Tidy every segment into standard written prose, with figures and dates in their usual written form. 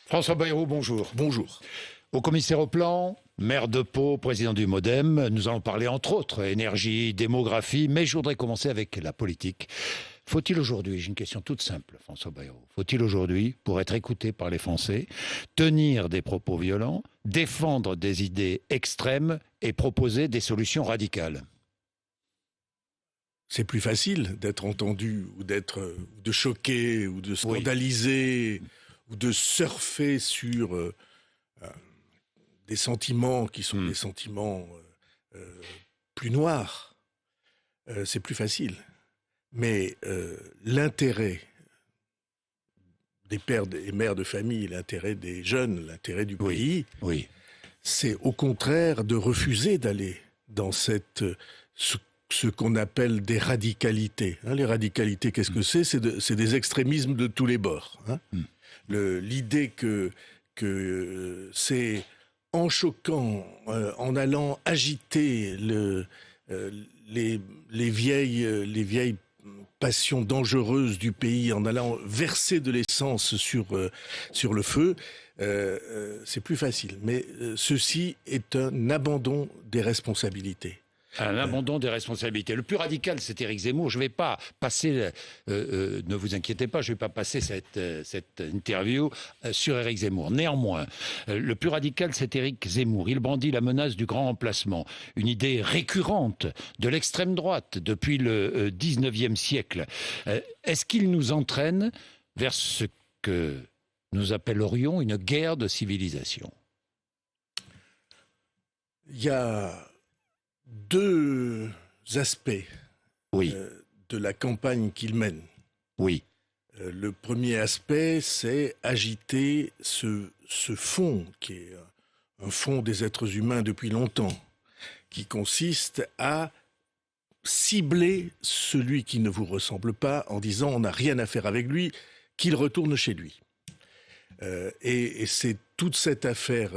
François Bayrou, bonjour. Bonjour. Au commissaire au plan, maire de Pau, président du MoDem, nous allons parler entre autres énergie, démographie, mais je voudrais commencer avec la politique. Faut-il aujourd'hui, j'ai une question toute simple, François Bayrou, faut-il aujourd'hui, pour être écouté par les Français, tenir des propos violents, défendre des idées extrêmes et proposer des solutions radicales ? C'est plus facile d'être entendu ou de choquer ou de scandaliser ou de surfer sur des sentiments qui sont des sentiments plus noirs. C'est plus facile. Mais l'intérêt des pères et mères de famille, l'intérêt des jeunes, l'intérêt du pays, c'est au contraire de refuser d'aller dans ce qu'on appelle des radicalités. Les radicalités, qu'est-ce que c'est ? C'est des extrémismes de tous les bords. L'idée que c'est en choquant, en allant agiter les vieilles passions dangereuses du pays, en allant verser de l'essence sur le feu, c'est plus facile. Mais ceci est un abandon des responsabilités. Un abandon des responsabilités. Le plus radical, c'est Éric Zemmour. Je ne vais pas passer, ne vous inquiétez pas, je ne vais pas passer cette interview sur Éric Zemmour. Néanmoins, le plus radical, c'est Éric Zemmour. Il brandit la menace du grand remplacement, une idée récurrente de l'extrême droite depuis le 19e siècle. Est-ce qu'il nous entraîne vers ce que nous appellerions une guerre de civilisation ? Il y a deux aspects de la campagne qu'il mène. Le premier aspect, c'est agiter ce fond, qui est un fond des êtres humains depuis longtemps, qui consiste à cibler celui qui ne vous ressemble pas en disant on n'a rien à faire avec lui, qu'il retourne chez lui. Et c'est toute cette affaire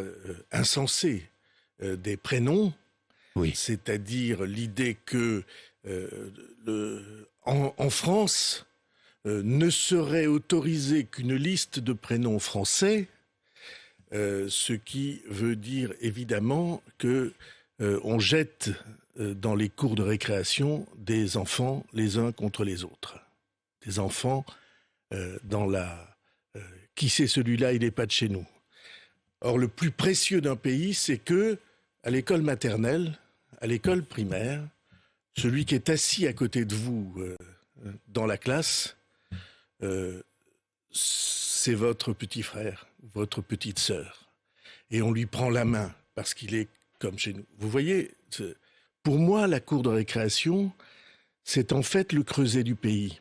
insensée des prénoms, c'est-à-dire l'idée que en France ne serait autorisée qu'une liste de prénoms français, ce qui veut dire évidemment que on jette dans les cours de récréation des enfants les uns contre les autres. Des enfants qui c'est celui-là, il n'est pas de chez nous. Or, le plus précieux d'un pays, c'est que à l'école maternelle, à l'école primaire, celui qui est assis à côté de vous dans la classe, c'est votre petit frère, votre petite sœur. Et on lui prend la main parce qu'il est comme chez nous. Vous voyez, pour moi, la cour de récréation, c'est en fait le creuset du pays.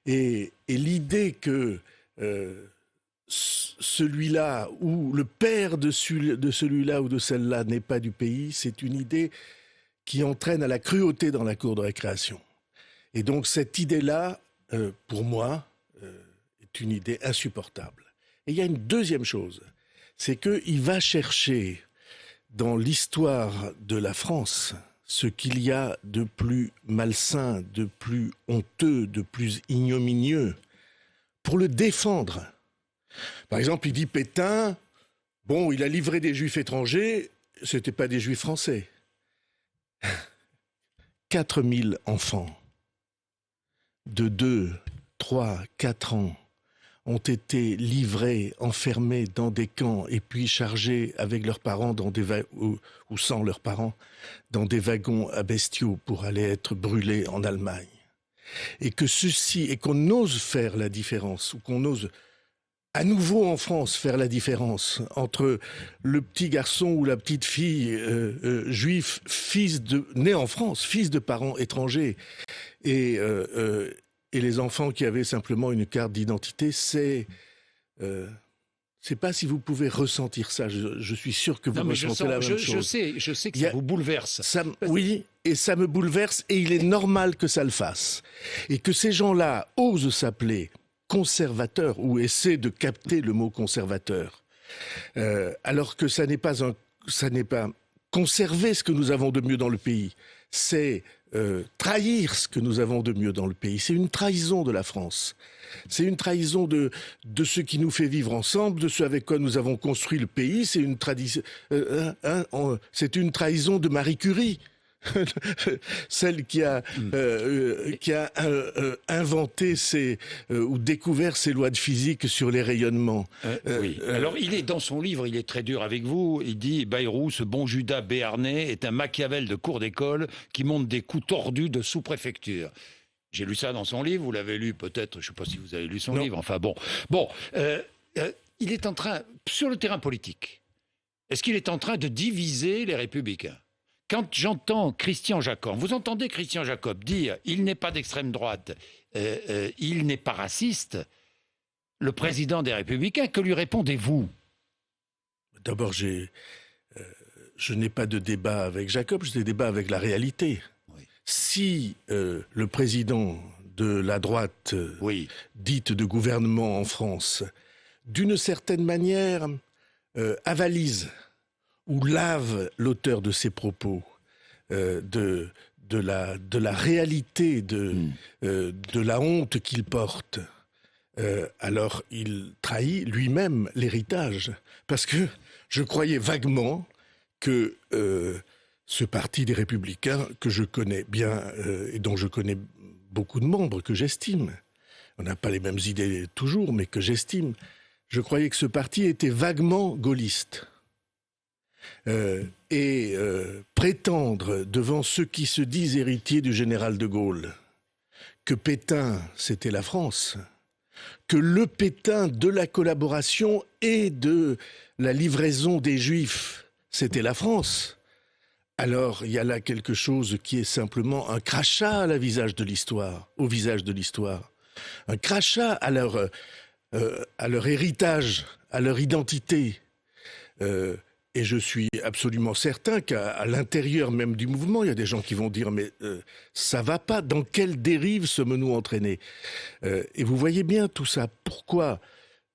Et l'idée que celui-là ou le père de celui-là ou de celle-là n'est pas du pays, c'est une idée qui entraîne à la cruauté dans la cour de récréation. Et donc cette idée-là, pour moi, est une idée insupportable. Et il y a une deuxième chose, c'est qu'il va chercher dans l'histoire de la France ce qu'il y a de plus malsain, de plus honteux, de plus ignominieux, pour le défendre. Par exemple, il dit Pétain, il a livré des juifs étrangers, c'était pas des juifs français. 4000 enfants de 2, 3, 4 ans ont été livrés, enfermés dans des camps et puis chargés avec leurs parents ou sans leurs parents dans des wagons à bestiaux pour aller être brûlés en Allemagne. Et qu'on ose faire la différence, ou qu'on ose à nouveau en France faire la différence entre le petit garçon ou la petite fille juif, né en France, fils de parents étrangers, et les enfants qui avaient simplement une carte d'identité, c'est pas si vous pouvez ressentir ça. Je suis sûr que vous ressentez la même chose. Je sais que ça vous bouleverse. Oui, et ça me bouleverse, et il est normal que ça le fasse. Et que ces gens-là osent s'appeler conservateur ou essaie de capter le mot conservateur, alors que ça n'est pas conserver ce que nous avons de mieux dans le pays, c'est trahir ce que nous avons de mieux dans le pays. C'est une trahison de la France. C'est une trahison de ce qui nous fait vivre ensemble, de ce avec quoi nous avons construit le pays. C'est une c'est une trahison de Marie Curie. Celle qui a inventé ou découvert ces lois de physique sur les rayonnements. Oui. Alors, il est dans son livre, il est très dur avec vous. Il dit Bayrou, ce bon Judas béarnais, est un Machiavel de cours d'école qui monte des coups tordus de sous-préfecture. J'ai lu ça dans son livre. Vous l'avez lu peut-être. Je ne sais pas si vous avez lu son livre. Enfin bon. Il est en train, sur le terrain politique, est-ce qu'il est en train de diviser les Républicains ? Quand j'entends Christian Jacob, vous entendez Christian Jacob dire « il n'est pas d'extrême droite, il n'est pas raciste », le président des Républicains, que lui répondez-vous ? D'abord, je n'ai pas de débat avec Jacob, j'ai des débats avec la réalité. Oui. Si le président de la droite dite de gouvernement en France, d'une certaine manière, avalise ou lave l'auteur de ses propos de la réalité, de la honte qu'il porte, alors il trahit lui-même l'héritage. Parce que je croyais vaguement que ce parti des Républicains, que je connais bien et dont je connais beaucoup de membres, que j'estime, on n'a pas les mêmes idées toujours, mais que j'estime, je croyais que ce parti était vaguement gaulliste. Prétendre devant ceux qui se disent héritiers du général de Gaulle que Pétain, c'était la France, que le Pétain de la collaboration et de la livraison des Juifs, c'était la France, alors il y a là quelque chose qui est simplement un crachat au visage de l'histoire, un crachat à leur héritage, à leur identité. Et je suis absolument certain qu'à l'intérieur même du mouvement, il y a des gens qui vont dire « mais ça va pas, dans quelle dérive sommes-nous entraînés ?» Et vous voyez bien tout ça. Pourquoi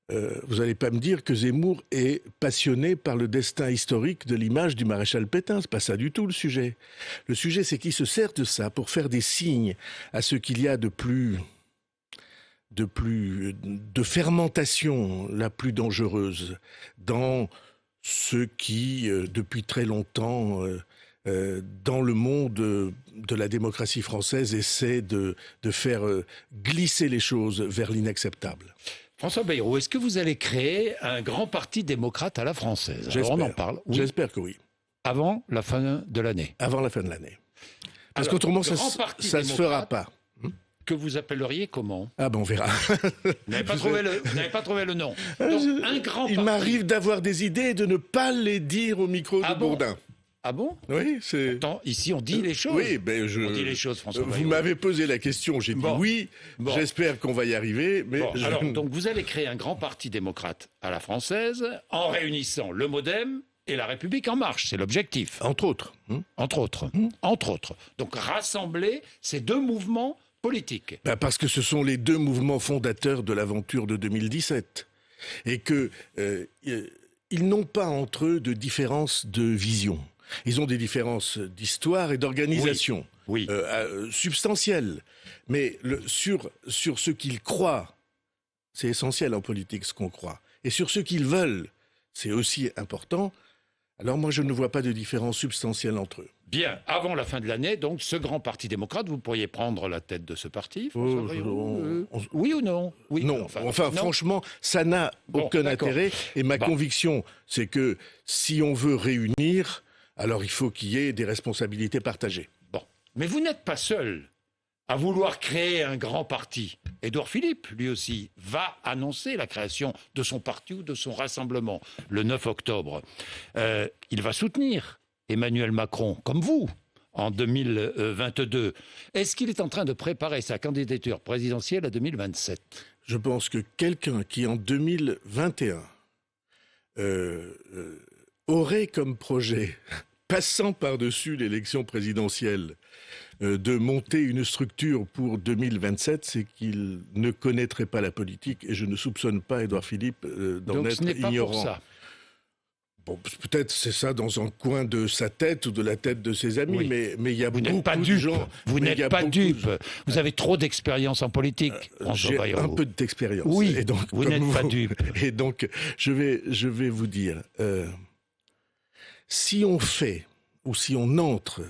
vous n'allez pas me dire que Zemmour est passionné par le destin historique de l'image du maréchal Pétain. C'est pas ça du tout le sujet. Le sujet, c'est qu'il se sert de ça pour faire des signes à ce qu'il y a de fermentation la plus dangereuse dans ceux qui, depuis très longtemps, dans le monde de la démocratie française, essaient de faire glisser les choses vers l'inacceptable. François Bayrou, est-ce que vous allez créer un grand parti démocrate à la française ? Alors on en parle. Oui. J'espère que oui. Avant la fin de l'année ? Avant la fin de l'année. Parce qu'autrement, ça ne se fera pas. Que vous appelleriez comment ? Ah ben on verra. Vous n'avez pas trouvé le nom. Donc, un grand Il m'arrive d'avoir des idées et de ne pas les dire au micro de Bourdin. Ah bon ? Oui, c'est... Attends, ici on dit les choses. Oui, on dit les choses, François Bayrou. Vous m'avez posé la question, j'ai dit oui, j'espère qu'on va y arriver. Mais alors, donc vous allez créer un grand parti démocrate à la française en réunissant le MoDem et la République en marche, c'est l'objectif. Entre autres. Entre autres. Donc rassembler ces deux mouvements politiques. Parce que ce sont les deux mouvements fondateurs de l'aventure de 2017. Et que ils n'ont pas entre eux de différence de vision. Ils ont des différences d'histoire et d'organisation substantielles. Mais sur ce qu'ils croient, c'est essentiel en politique ce qu'on croit. Et sur ce qu'ils veulent, c'est aussi important. Alors moi, je ne vois pas de différence substantielle entre eux. Bien, avant la fin de l'année, donc, ce grand parti démocrate, vous pourriez prendre la tête de ce parti, François Bayrou, oui ou non ? Oui. Non, non. Franchement, ça n'a aucun intérêt. Et ma conviction, c'est que si on veut réunir, alors il faut qu'il y ait des responsabilités partagées. Bon, mais vous n'êtes pas seul à vouloir créer un grand parti. Édouard Philippe, lui aussi, va annoncer la création de son parti ou de son rassemblement le 9 octobre. Il va soutenir Emmanuel Macron, comme vous, en 2022. Est-ce qu'il est en train de préparer sa candidature présidentielle à 2027 ? Je pense que quelqu'un qui, en 2021, aurait comme projet, passant par-dessus l'élection présidentielle, de monter une structure pour 2027, c'est qu'il ne connaîtrait pas la politique, et je ne soupçonne pas Édouard Philippe d'en être ignorant. Donc ce n'est pas pour ça. Bon, peut-être c'est ça dans un coin de sa tête ou de la tête de ses amis, Oui. mais il y a Vous beaucoup n'êtes pas de dupe. gens... Vous mais il y n'êtes a pas beaucoup dupe. de- Vous avez trop d'expérience en politique, François J'ai Bayrou. un peu d'expérience. Oui, et donc, vous comme n'êtes pas dupe. Et donc, je vais vous dire, si on fait ou si on entre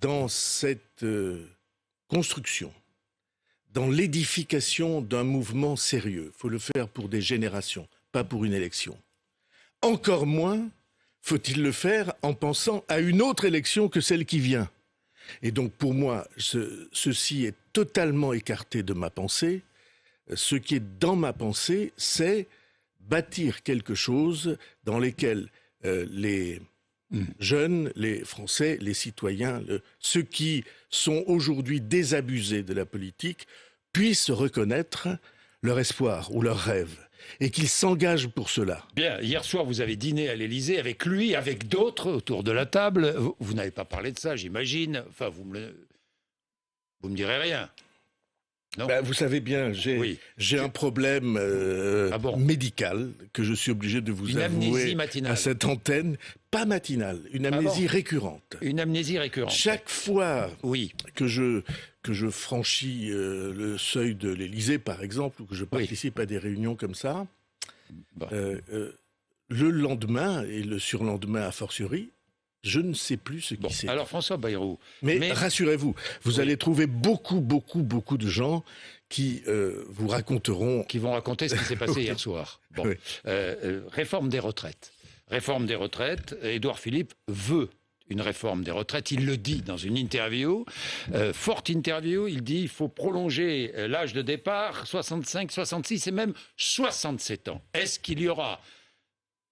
dans cette construction, dans l'édification d'un mouvement sérieux, il faut le faire pour des générations, pas pour une élection. Encore moins faut-il le faire en pensant à une autre élection que celle qui vient. Et donc pour moi, ceci est totalement écarté de ma pensée. Ce qui est dans ma pensée, c'est bâtir quelque chose dans lequel les jeunes, les Français, les citoyens, ceux qui sont aujourd'hui désabusés de la politique, puissent reconnaître leur espoir ou leur rêve et qu'ils s'engagent pour cela. Bien, hier soir, vous avez dîné à l'Élysée avec lui, avec d'autres autour de la table. Vous n'avez pas parlé de ça, j'imagine. Enfin, vous me direz rien. Non. Ben, vous savez bien, j'ai un problème médical que je suis obligé de vous avouer à cette antenne. Pas matinale, une amnésie récurrente. Une amnésie récurrente. Chaque fois que je franchis le seuil de l'Élysée, par exemple, ou que je participe à des réunions comme ça, le lendemain et le surlendemain a fortiori, je ne sais plus ce qui s'est. Alors François Bayrou. Mais rassurez-vous, vous allez trouver beaucoup de gens qui vous raconteront... Qui vont raconter ce qui s'est passé hier soir. Bon. Oui. Réforme des retraites. Réforme des retraites. Édouard Philippe veut une réforme des retraites. Il le dit dans une interview, forte interview. Il dit qu'il faut prolonger l'âge de départ, 65, 66 et même 67 ans. Est-ce qu'il y aura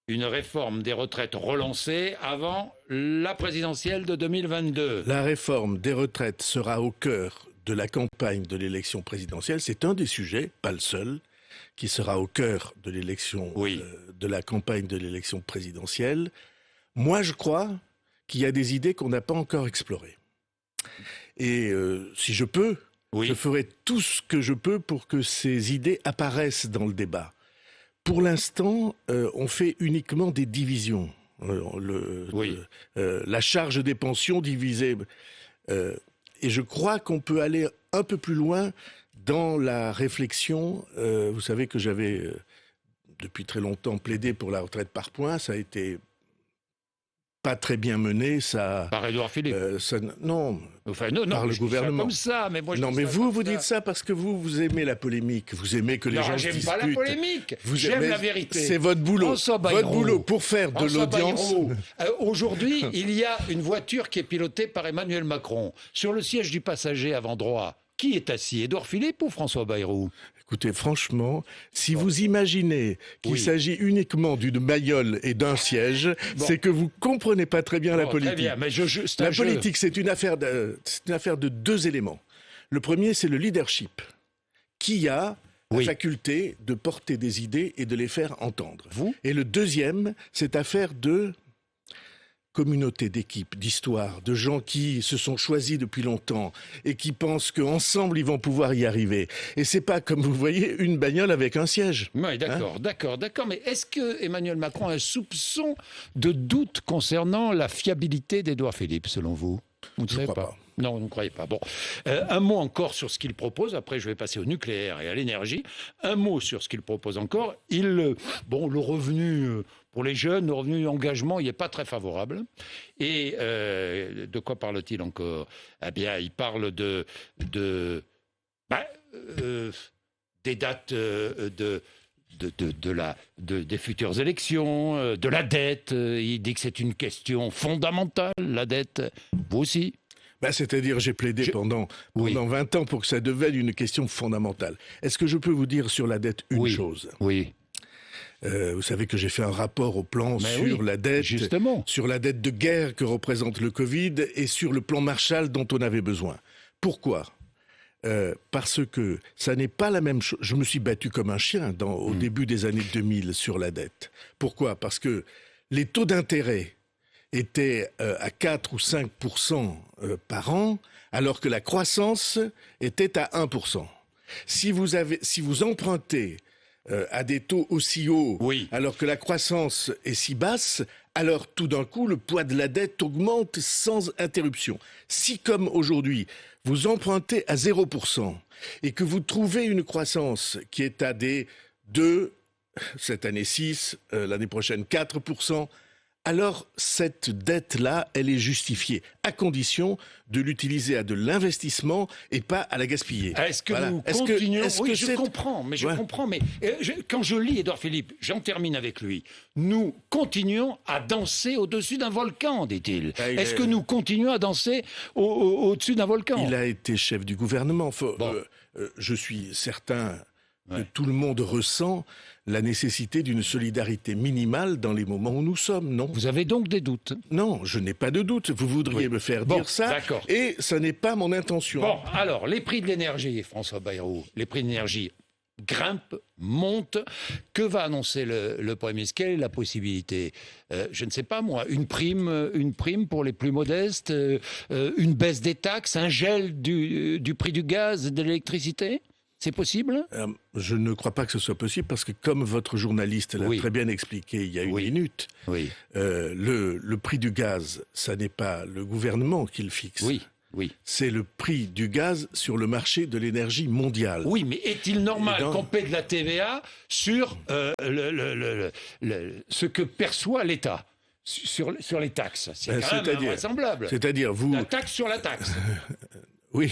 une réforme des retraites relancée avant la présidentielle de 2022? La réforme des retraites sera au cœur de la campagne de l'élection présidentielle. C'est un des sujets, pas le seul, qui sera au cœur de l'élection, de la campagne de l'élection présidentielle. Moi, je crois qu'il y a des idées qu'on n'a pas encore explorées. Et si je peux, je ferai tout ce que je peux pour que ces idées apparaissent dans le débat. Pour l'instant, on fait uniquement des divisions. La charge des pensions divisée. Et je crois qu'on peut aller un peu plus loin dans la réflexion. Vous savez que j'avais, depuis très longtemps, plaidé pour la retraite par points. Ça a été pas très bien mené, ça... Par Édouard Philippe non, par le gouvernement. Comme ça, mais moi, non, mais vous dites ça parce que vous aimez la polémique. Vous aimez que les gens se disputent. Non, j'aime pas la polémique. J'aime la vérité. C'est votre boulot. Votre boulot pour faire de l'audience. Aujourd'hui, il y a une voiture qui est pilotée par Emmanuel Macron. Sur le siège du passager avant droit, qui est assis, Édouard Philippe ou François Bayrou? Écoutez, franchement, si vous imaginez qu'il s'agit uniquement d'une bagnole et d'un siège, c'est que vous comprenez pas très bien la politique. Très bien, mais la politique, c'est une affaire de deux éléments. Le premier, c'est le leadership. Qui a la faculté de porter des idées et de les faire entendre. Et le deuxième, c'est affaire de communauté, d'équipe, d'histoire, de gens qui se sont choisis depuis longtemps et qui pensent qu'ensemble ils vont pouvoir y arriver. Et c'est pas, comme vous voyez, une bagnole avec un siège. Oui, d'accord, d'accord. Mais est-ce que Emmanuel Macron a un soupçon de doute concernant la fiabilité d'Édouard Philippe, selon vous? Vous ne savez pas. Non, vous ne croyez pas. Bon, un mot encore sur ce qu'il propose. Après, je vais passer au nucléaire et à l'énergie. Un mot sur ce qu'il propose encore. Le revenu pour les jeunes, le revenu d'engagement, il n'est pas très favorable. Et de quoi parle-t-il encore? Eh bien, il parle des dates des futures élections, de la dette. Il dit que c'est une question fondamentale, la dette. Vous aussi? C'est-à-dire, j'ai plaidé pendant 20 ans pour que ça devienne une question fondamentale. Est-ce que je peux vous dire sur la dette une chose? Oui. Vous savez que j'ai fait un rapport au plan sur la dette, sur la dette de guerre que représente le Covid et sur le plan Marshall dont on avait besoin. Pourquoi ? Parce que ça n'est pas la même chose. Je me suis battu comme un chien au début des années 2000 sur la dette. Pourquoi ? Parce que les taux d'intérêt étaient à 4 ou 5% par an, alors que la croissance était à 1%. Si vous empruntez à des taux aussi hauts, alors que la croissance est si basse, alors tout d'un coup, le poids de la dette augmente sans interruption. Si, comme aujourd'hui, vous empruntez à 0% et que vous trouvez une croissance qui est à des 2, cette année 6, l'année prochaine 4%, alors cette dette-là, elle est justifiée, à condition de l'utiliser à de l'investissement et pas à la gaspiller. Est-ce que vous continuez... Oui, je comprends, mais quand je lis Édouard Philippe, j'en termine avec lui. Nous continuons à danser au-dessus d'un volcan, dit-il. Est-ce que nous continuons à danser au-dessus d'un volcan? Il a été chef du gouvernement. Je suis certain que tout le monde ressent la nécessité d'une solidarité minimale dans les moments où nous sommes, non? Vous avez donc des doutes? Non, je n'ai pas de doute. Vous voudriez me faire dire ça, et ça n'est pas mon intention. Bon, alors, les prix de l'énergie, François Bayrou, les prix de l'énergie grimpent, montent. Que va annoncer le Premier ministre? Quelle est la possibilité? Je ne sais pas, moi, une prime pour les plus modestes, une baisse des taxes, un gel du prix du gaz et de l'électricité? C'est possible? Je ne crois pas que ce soit possible parce que, comme votre journaliste l'a très bien expliqué il y a une minute, le prix du gaz, ça n'est pas le gouvernement qui le fixe. C'est le prix du gaz sur le marché de l'énergie mondiale. Oui, mais est-il normal qu'on paie de la TVA sur ce que perçoit l'État sur les taxes? C'est quand même invraisemblable. C'est-à-dire, la taxe sur la taxe. Oui,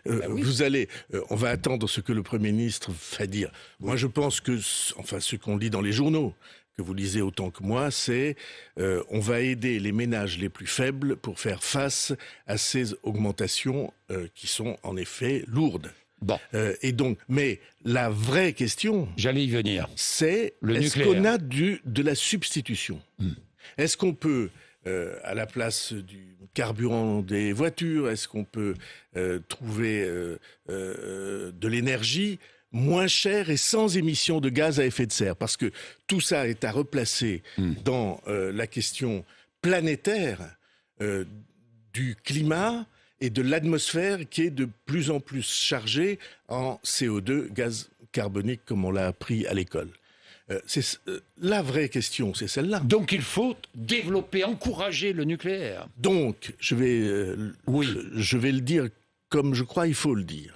vous allez. On va attendre ce que le Premier ministre va dire. Moi, je pense que, ce qu'on lit dans les journaux, que vous lisez autant que moi, c'est on va aider les ménages les plus faibles pour faire face à ces augmentations qui sont en effet lourdes. Bon. Et donc, mais la vraie question, j'allais y venir, c'est est-ce qu'on a de la substitution? Est-ce qu'on peut à la place du carburant des voitures, est-ce qu'on peut trouver de l'énergie moins chère et sans émissions de gaz à effet de serre? Parce que tout ça est à replacer dans la question planétaire du climat et de l'atmosphère qui est de plus en plus chargée en CO2, gaz carbonique, comme on l'a appris à l'école. La vraie question, c'est celle-là. Donc il faut développer, encourager le nucléaire. Donc, je vais le dire comme je crois il faut le dire.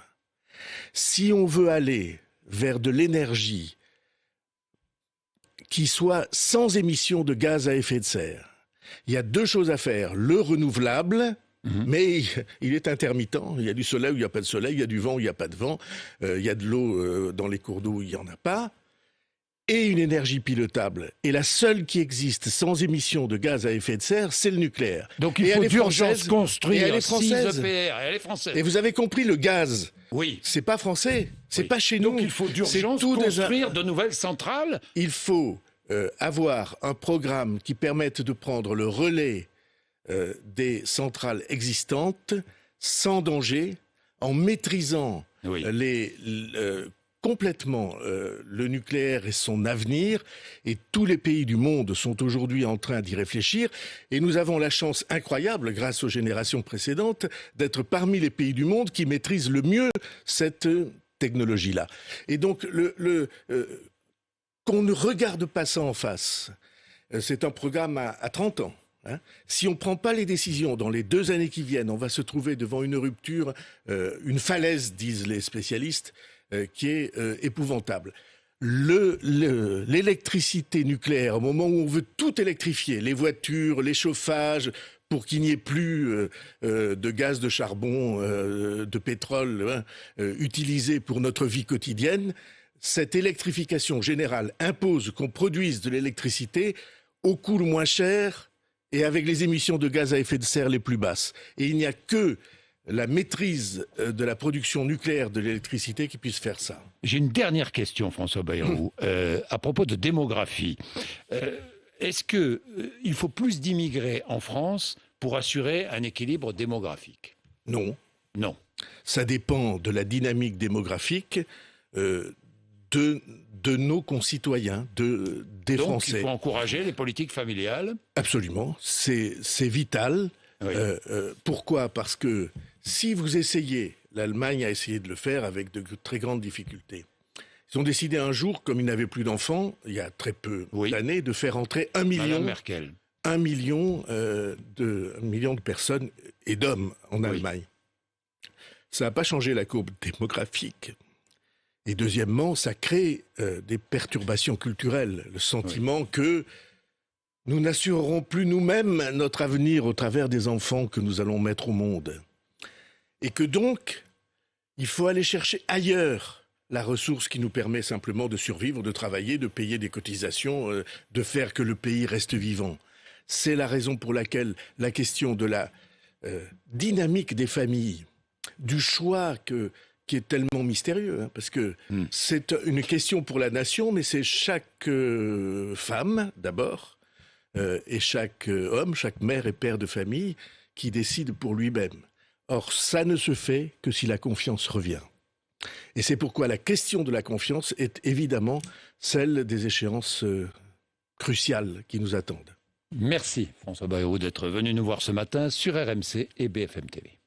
Si on veut aller vers de l'énergie qui soit sans émission de gaz à effet de serre, il y a 2 choses à faire. Le renouvelable, mais il est intermittent. Il y a du soleil où il n'y a pas de soleil, il y a du vent où il n'y a pas de vent, il y a de l'eau dans les cours d'eau où il n'y en a pas. Et une énergie pilotable. Et la seule qui existe sans émission de gaz à effet de serre, c'est le nucléaire. Donc il faut d'urgence construire 6 EPR. Elle est française. Et vous avez compris, le gaz, c'est pas français, c'est pas chez nous. Donc il faut d'urgence construire de nouvelles centrales. Il faut avoir un programme qui permette de prendre le relais des centrales existantes sans danger, en maîtrisant complètement le nucléaire et son avenir, et tous les pays du monde sont aujourd'hui en train d'y réfléchir, et nous avons la chance incroyable, grâce aux générations précédentes, d'être parmi les pays du monde qui maîtrisent le mieux cette technologie-là. Et donc, qu'on ne regarde pas ça en face, c'est un programme à 30 ans. Si on ne prend pas les décisions dans les 2 années qui viennent, on va se trouver devant une rupture, une falaise, disent les spécialistes, qui est épouvantable. L'électricité nucléaire, au moment où on veut tout électrifier, les voitures, les chauffages, pour qu'il n'y ait plus de gaz, de charbon, de pétrole utilisé pour notre vie quotidienne, cette électrification générale impose qu'on produise de l'électricité au coût le moins cher et avec les émissions de gaz à effet de serre les plus basses. Et il n'y a que la maîtrise de la production nucléaire de l'électricité qui puisse faire ça. J'ai une dernière question, François Bayrou, à propos de démographie. Est-ce qu'il faut plus d'immigrés en France pour assurer un équilibre démographique? Non. Non. Ça dépend de la dynamique démographique de nos concitoyens, des Français. Donc il faut encourager les politiques familiales? Absolument, c'est vital. Oui. Pourquoi? Parce que si vous essayez, l'Allemagne a essayé de le faire avec de très grandes difficultés. Ils ont décidé un jour, comme ils n'avaient plus d'enfants, il y a très peu d'années, de faire entrer 1 million. Madame Merkel. 1 million de personnes et d'hommes en Allemagne. Ça n'a pas changé la courbe démographique. Et deuxièmement, ça crée des perturbations culturelles, le sentiment que nous n'assurerons plus nous-mêmes notre avenir au travers des enfants que nous allons mettre au monde. Et que donc, il faut aller chercher ailleurs la ressource qui nous permet simplement de survivre, de travailler, de payer des cotisations, de faire que le pays reste vivant. C'est la raison pour laquelle la question de la dynamique des familles, du choix qui est tellement mystérieux, parce que c'est une question pour la nation, mais c'est chaque femme, d'abord, et chaque homme, chaque mère et père de famille, qui décide pour lui-même. Or, ça ne se fait que si la confiance revient. Et c'est pourquoi la question de la confiance est évidemment celle des échéances cruciales qui nous attendent. Merci François Bayrou d'être venu nous voir ce matin sur RMC et BFM TV.